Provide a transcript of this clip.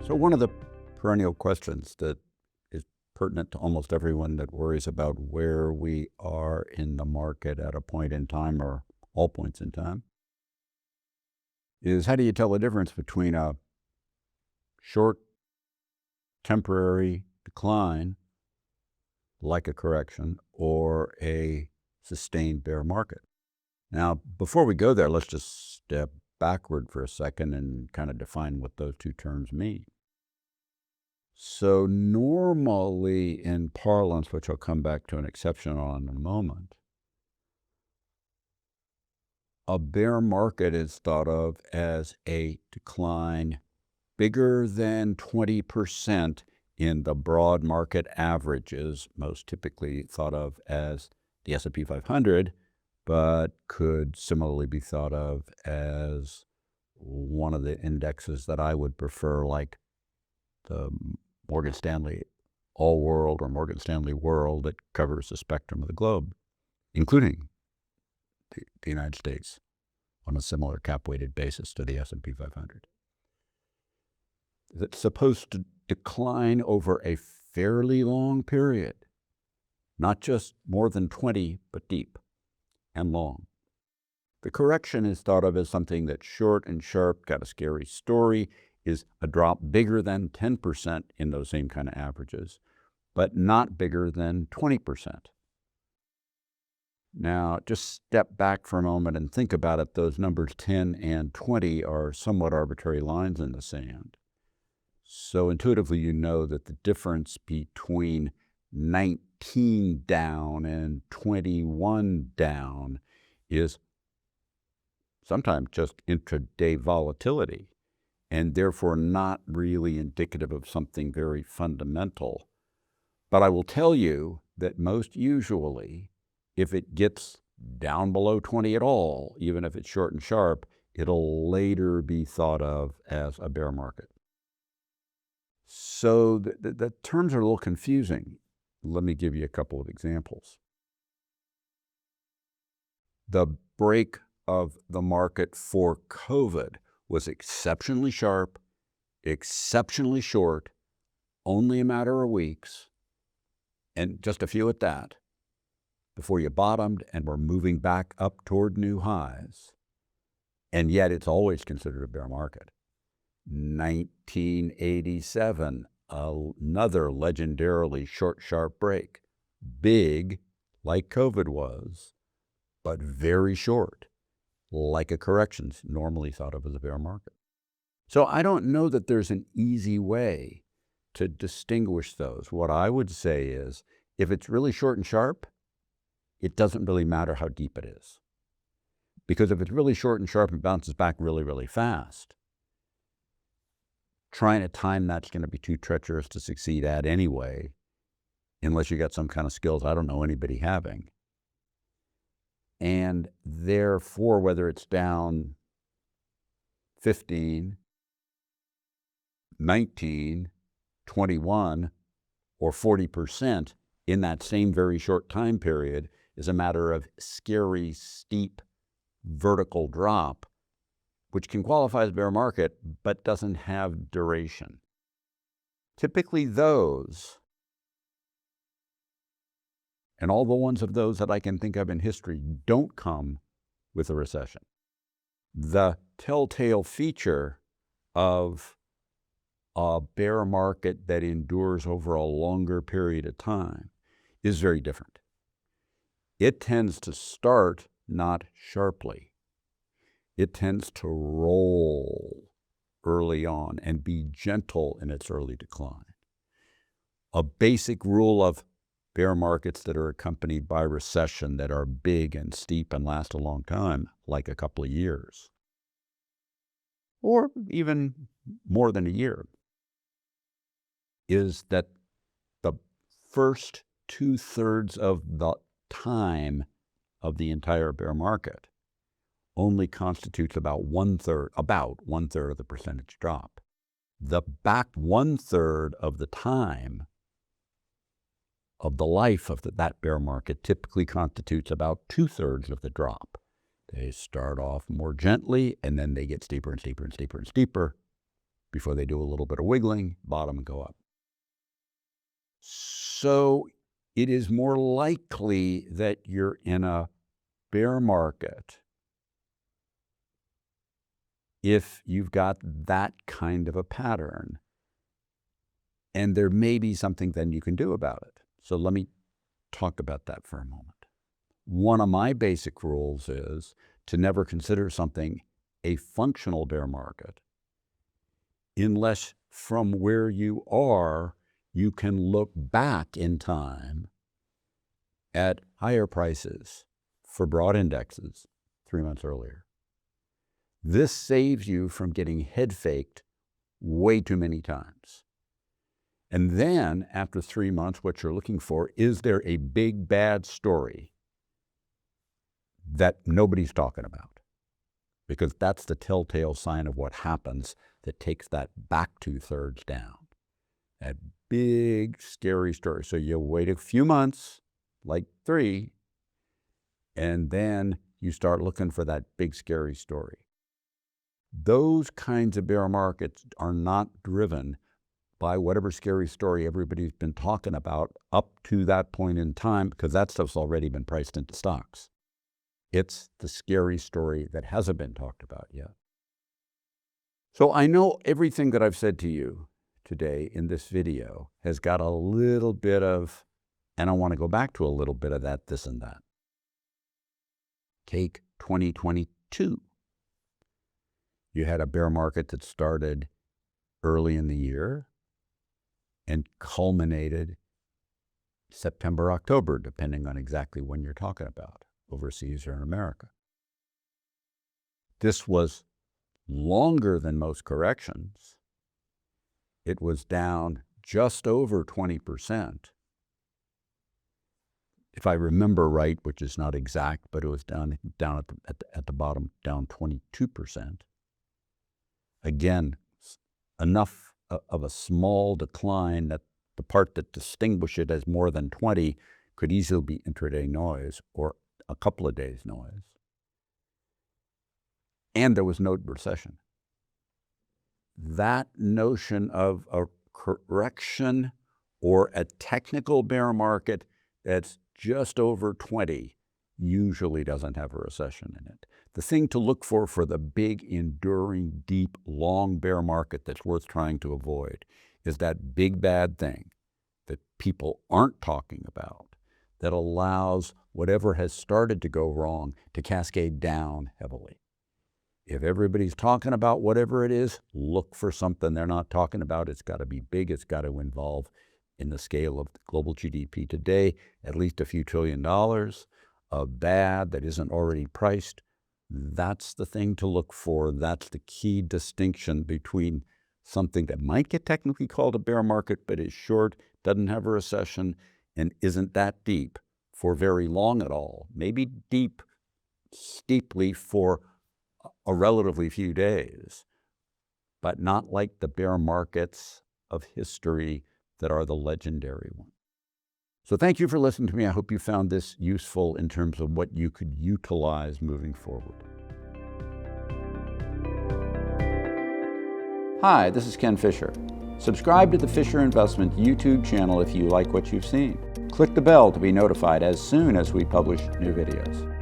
So one of the perennial questions that is pertinent to almost everyone that worries about where we are in the market at a point in time or all points in time is, how do you tell the difference between a short temporary decline like a correction or a sustained bear market? Now, before we go there, let's just step backward for a second and kind of define what those two terms mean. So normally in parlance, which I'll come back to an exception on in a moment, a bear market is thought of as a decline bigger than 20% in the broad market averages, most typically thought of as the S&P 500, but could similarly be thought of as one of the indexes that I would prefer, like the Morgan Stanley All World or Morgan Stanley World, that covers the spectrum of the globe, including the United States, on a similar cap-weighted basis to the S&P 500. That's supposed to decline over a fairly long period, not just more than 20, but deep and long. The correction is thought of as something that's short and sharp, got a scary story, is a drop bigger than 10% in those same kind of averages, but not bigger than 20%. Now, just step back for a moment and think about it. Those numbers 10 and 20 are somewhat arbitrary lines in the sand. So intuitively, you know that the difference between 19 down and 21 down is sometimes just intraday volatility, and therefore not really indicative of something very fundamental. But I will tell you that most usually, if it gets down below 20 at all, even if it's short and sharp, it'll later be thought of as a bear market. So the terms are a little confusing. Let me give you a couple of examples. The break of the market for COVID was exceptionally sharp, exceptionally short, only a matter of weeks, and just a few at that, before you bottomed and were moving back up toward new highs. And yet it's always considered a bear market. 1987, another legendarily short, sharp break. Big, like COVID was, but very short, like a correction, normally thought of as a bear market. So I don't know that there's an easy way to distinguish those. What I would say is, if it's really short and sharp, it doesn't really matter how deep it is. Because if it's really short and sharp and bounces back really, really fast, trying to time that's going to be too treacherous to succeed at anyway, unless you got some kind of skills I don't know anybody having. And therefore, whether it's down 15, 19, 21, or 40% in that same very short time period is a matter of scary, steep, vertical drop, which can qualify as a bear market, but doesn't have duration. Typically those, and all the ones of those that I can think of in history, don't come with a recession. The telltale feature of a bear market that endures over a longer period of time is very different. It tends to start not sharply. It tends to roll early on and be gentle in its early decline. A basic rule of bear markets that are accompanied by recession, that are big and steep and last a long time, like a couple of years, or even more than a year, is that the first 2/3 of the time of the entire bear market only constitutes about one-third of the percentage drop. The back 1/3 of the time of the life of that bear market typically constitutes about 2/3 of the drop. They start off more gently, and then they get steeper and steeper and steeper and steeper before they do a little bit of wiggling, bottom and go up. So it is more likely that you're in a bear market if you've got that kind of a pattern. And there may be something then you can do about it. So let me talk about that for a moment. One of my basic rules is to never consider something a functional bear market unless from where you are, you can look back in time at higher prices for broad indexes 3 months earlier. This saves you from getting head faked way too many times. And then after 3 months, what you're looking for, is there a big bad story that nobody's talking about? Because that's the telltale sign of what happens that takes that back 2/3 down. That big, scary story. So you wait a few months, like 3, and then you start looking for that big, scary story. Those kinds of bear markets are not driven by whatever scary story everybody's been talking about up to that point in time, because that stuff's already been priced into stocks. It's the scary story that hasn't been talked about yet. So I know everything that I've said to you today in this video has got a little bit of, and I want to go back to a little bit of that, this and that. Take 2022. You had a bear market that started early in the year and culminated September, October, depending on exactly when you're talking about, overseas or in America. This was longer than most corrections. It was down just over 20%. If I remember right, which is not exact, but it was down at the bottom, down 22%. Again, enough of a small decline that the part that distinguished it as more than 20 could easily be intraday noise or a couple of days noise. And there was no recession. That notion of a correction or a technical bear market that's just over 20 usually doesn't have a recession in it. The thing to look for the big, enduring, deep, long bear market that's worth trying to avoid is that big bad thing that people aren't talking about that allows whatever has started to go wrong to cascade down heavily. If everybody's talking about whatever it is, look for something they're not talking about. It's got to be big. It's got to involve, in the scale of global GDP today, at least a few $1 trillion of bad that isn't already priced. That's the thing to look for. That's the key distinction between something that might get technically called a bear market, but is short, doesn't have a recession, and isn't that deep for very long at all. Maybe deep steeply for a relatively few days, but not like the bear markets of history that are the legendary ones. So thank you for listening to me. I hope you found this useful in terms of what you could utilize moving forward. Hi, this is Ken Fisher. Subscribe to the Fisher Investment YouTube channel if you like what you've seen. Click the bell to be notified as soon as we publish new videos.